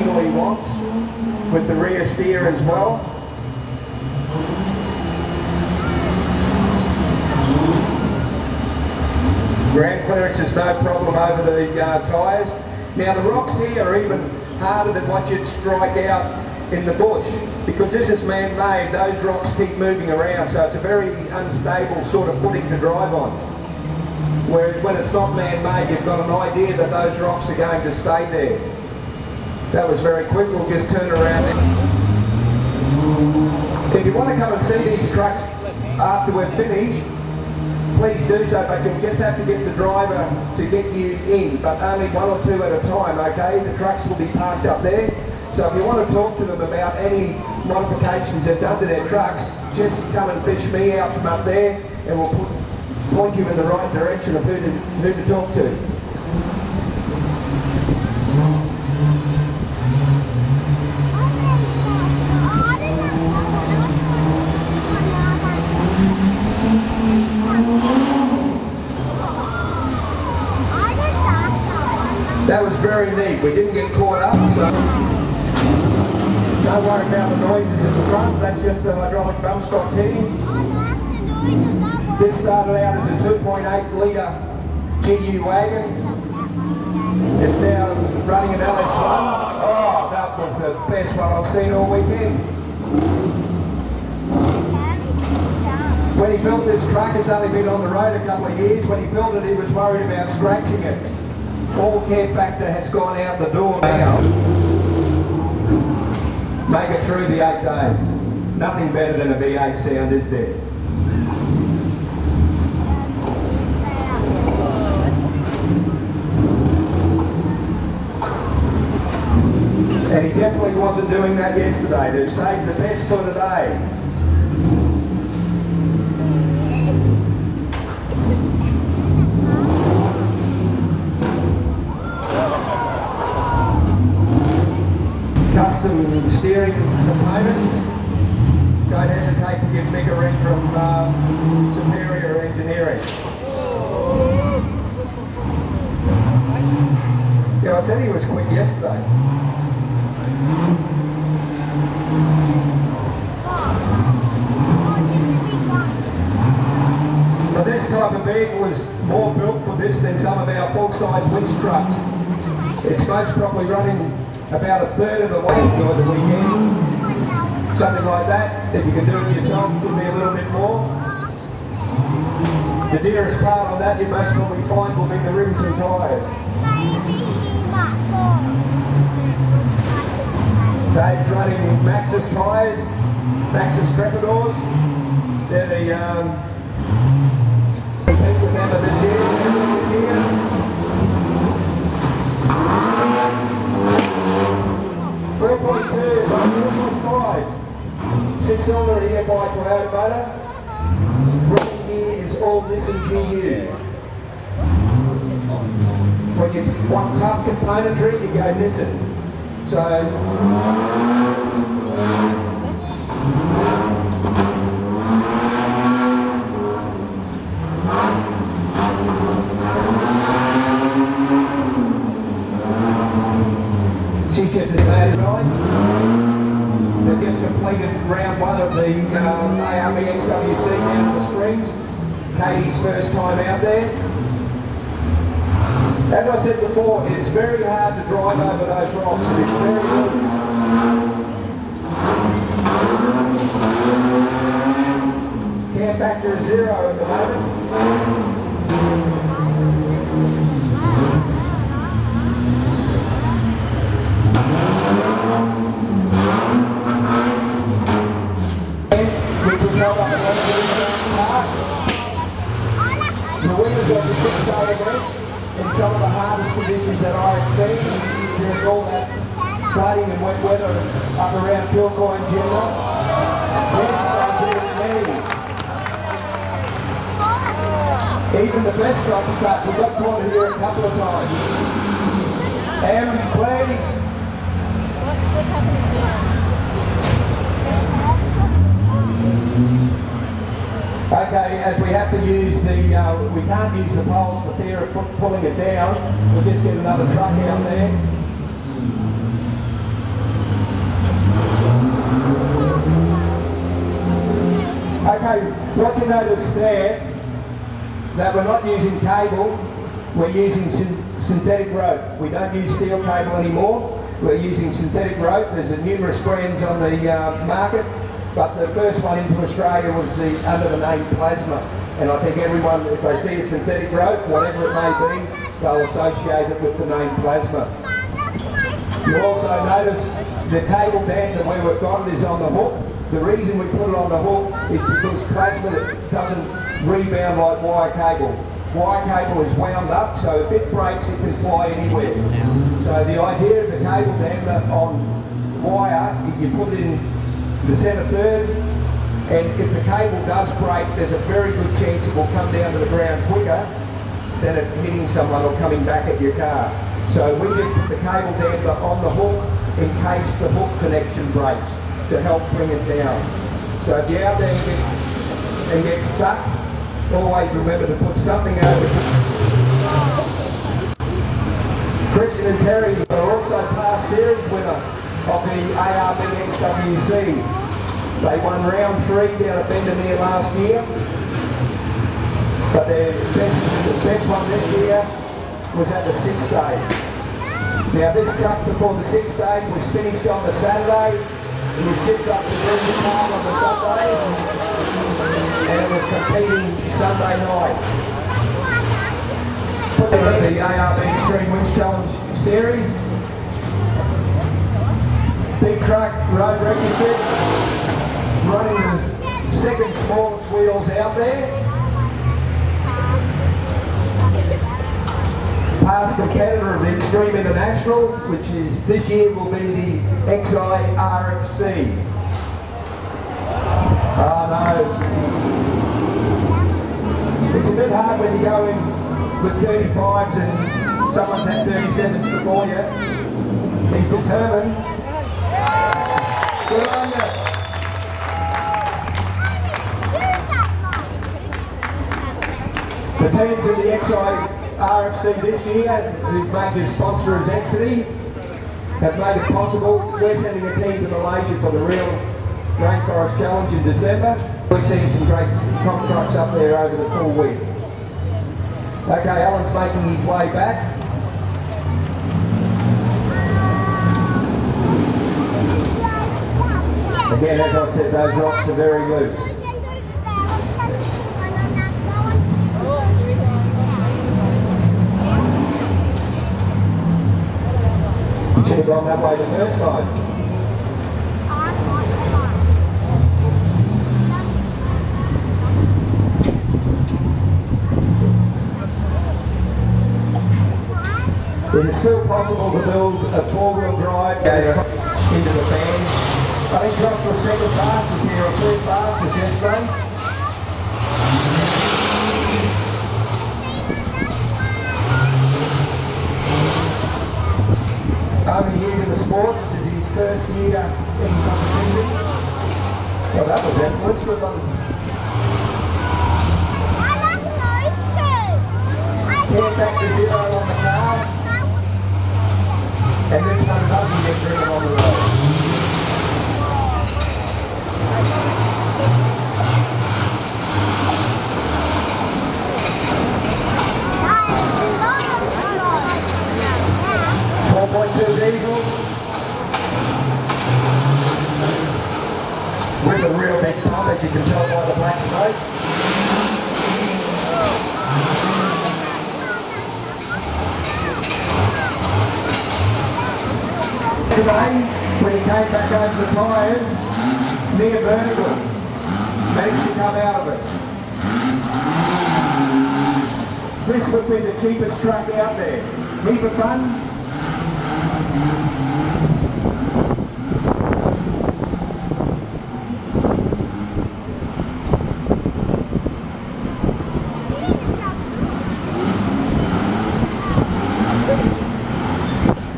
angle he wants with the rear steer as well. Ground clearance is no problem over the tyres. Now the rocks here are even harder than what you'd strike out in the bush, because this is man-made. Those rocks keep moving around, so it's a very unstable sort of footing to drive on. Whereas when it's not man-made, you've got an idea that those rocks are going to stay there. That was very quick. We'll just turn around. If you want to come and see these trucks after we're finished, please do so, but you'll just have to get the driver to get you in, but only one or two at a time, okay? The trucks will be parked up there. So if you want to talk to them about any modifications they've done to their trucks, just come and fish me out from up there, and we'll point you in the right direction of who to talk to. That was very neat. We didn't get caught up, so don't worry about the noises in the front. That's just the hydraulic bump stocks hitting. This started out as a 2.8 litre GU wagon. It's now running an LS1. Oh, that was the best one I've seen all weekend. When he built this truck, it's only been on the road a couple of years. When he built it, he was worried about scratching it. All care factor has gone out the door now. Make it through the 8 days. Nothing better than a V8 sound, is there? And he definitely wasn't doing that yesterday. They've saved the best for today. Custom steering components. Don't hesitate to give Mick a ring from Superior Engineering. Yeah, I said he was quick yesterday. Now this type of vehicle is more built for this than some of our full-size winch trucks. It's most probably running about a third of the weight during the weekend. Something like that. If you can do it yourself, it would be a little bit more. The dearest part on that you most probably find will be the rims and tyres. Dave's running Maxxis tyres, Maxxis Trepadors. They're the people remember this year. 4.2 by 4.5, 6-cylinder EFI Toyota motor. Running here is all Nissan GU. When you want tough componentry, you go Nissan. So she's just as bad as rides. They've just completed round 1 of the ARB XWC down in the Springs. Katie's first time out there. As I said before, it's very hard to drive over those rocks, and it's very loose. Care factor is 0 at the moment. The winners of the 6-day event in some of the hardest conditions that I have seen during all that flooding and wet weather up around Kilcoy and Gemma. Yes, they did me. Even the best got stuck. We got caught here a couple of times. Please. What's happening now? Okay, as we have to use the, we can't use the poles for fear of pulling it down. We'll just get another truck out there. what you notice there, that we're not using cable, we're using synthetic rope. We don't use steel cable anymore, we're using synthetic rope. There's numerous brands on the market, but the first one into Australia was under the name Plasma. And I think everyone, if they see a synthetic rope, whatever it may be, they'll associate it with the name Plasma. You also notice the cable band that we've got is on the hook. The reason we put it on the hook is because Plasma doesn't rebound like wire cable. Wire cable is wound up, so if it breaks, it can fly anywhere. So the idea of the cable band on wire, you put it in the centre third, and if the cable does break, there's a very good chance it will come down to the ground quicker than it hitting someone or coming back at your car. So we just put the cable damper on the hook in case the hook connection breaks to help bring it down. So if you're out there and get stuck, always remember to put something over it. Christian and Terry are also past series winner of the ARB XWC. They won round 3 down at Bendemeer last year, but their best one this year was at the 6th day. Now this truck before the 6th day was finished on the Saturday. It was shipped up to Brisbane on the Sunday, and it was competing Sunday night. Put them at the ARB Extreme Winch Challenge Series. Big truck, road retrofit, running the second smallest wheels out there. Past competitor of the Extreme International, which is this year will be the XIRFC. Oh no. It's a bit hard when you go in with 35s and someone's had 37s before you. He's determined. Good on you. The teams of the XIRFC this year, whose major sponsor is Exity, have made it possible. We're sending a team to Malaysia for the real Rainforest Challenge in December. We're seeing some great comp trucks up there over the full week. Okay, Alan's making his way back. Again, as I've said, those rocks are very loose. You should have gone that way the first time. It is still possible to build a 4-wheel drive into the fan. I think Josh was second fastest here, or third fastest yesterday. Only year in the sport, this is his first year in competition. Well, that was endless. Good one. I like those too. Care factor 0 on the car. And this one doesn't get driven on the road. Diesel with a real big pump, as you can tell by the black smoke. Today, when he came back over the tyres, near vertical, managed to come out of it. This would be the cheapest truck out there. Heap of fun.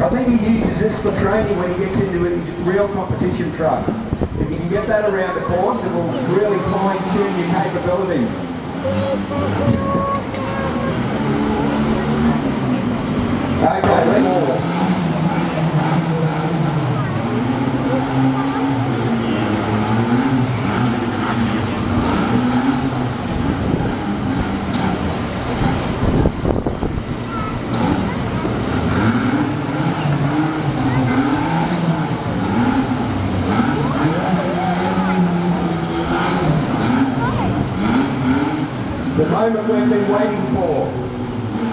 I think he uses this for training when he gets into his real competition truck. If you can get that around the course, it will really fine-tune your capabilities. Okay, let's move. moment we've been waiting for.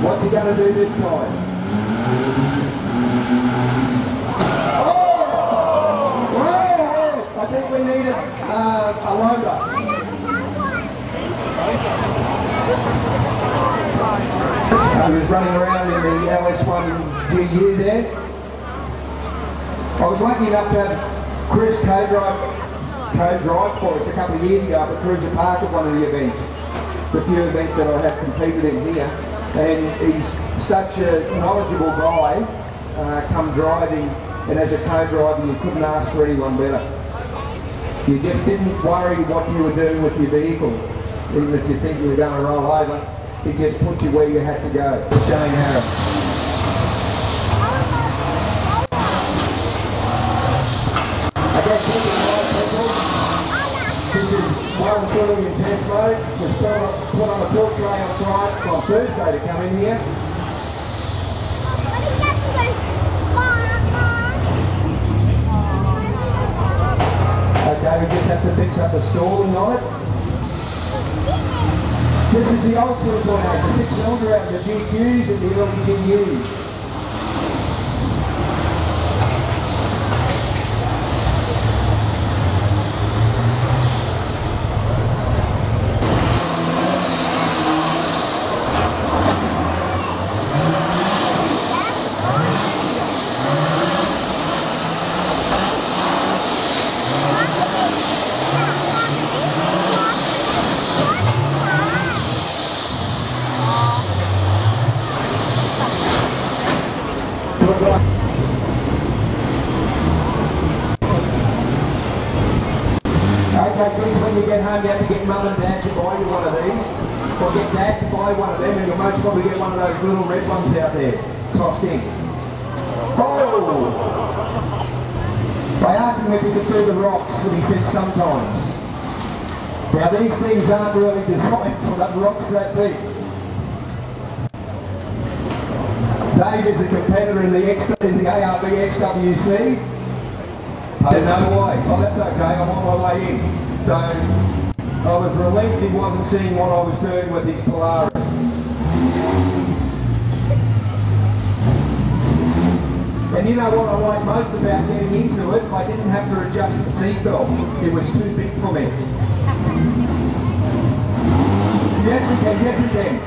What's he going to do this time? I think we need a loader. He was running around in the LS1 GU there. I was lucky enough to have Chris co-drive for us a couple of years ago up at Cruiser Park at one of the events. The few events that I have competed in here. And he's such a knowledgeable guy, come driving, and as a co-driver you couldn't ask for anyone better. You just didn't worry what you were doing with your vehicle, even if you think you were going to roll over. He just put you where you had to go. Shane Harris. I guess this is one filling in test mode. Just put on a filter tray on Friday, on Thursday to come in here. Okay, we just have to fix up the stalling on it. This is the old 2.8, the 6-cylinder out of the GQs and the early GUs. When you get home, you have to get mum and dad to buy you one of these, or get dad to buy one of them, and you'll most probably get one of those little red ones out there, tossed in. Oh! I asked him if he could do the rocks, and he said sometimes. Now these things aren't really designed for that rocks that big. Dave is a competitor in the ARB XWC. I don't know why. Oh, that's okay. I'm on my way in. So I was relieved he wasn't seeing what I was doing with his Polaris. And you know what I like most about getting into it? I didn't have to adjust the seatbelt. It was too big for me. Yes, we can. Yes, we can.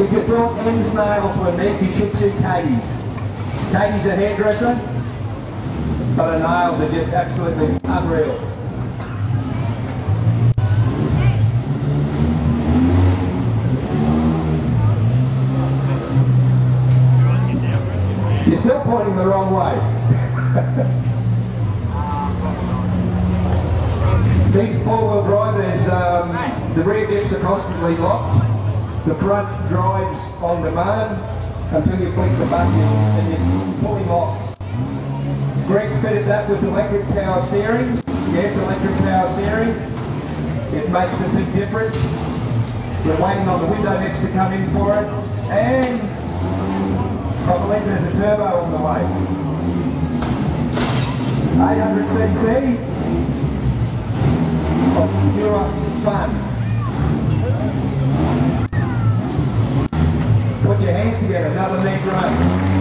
If you thought M's nails were neat, you should see Katie's. Katie's a hairdresser, but her nails are just absolutely unreal. You're still pointing the wrong way. These four-wheel drive, the rear diffs are constantly locked. The front drives on demand until you flick the button and it's fully locked. Greg's fitted that with electric power steering. Yes, electric power steering. It makes a big difference. We're waiting on the window next to come in for it. And I believe there's a turbo on the way. 800cc of pure fun. Put your hands together, another neat run.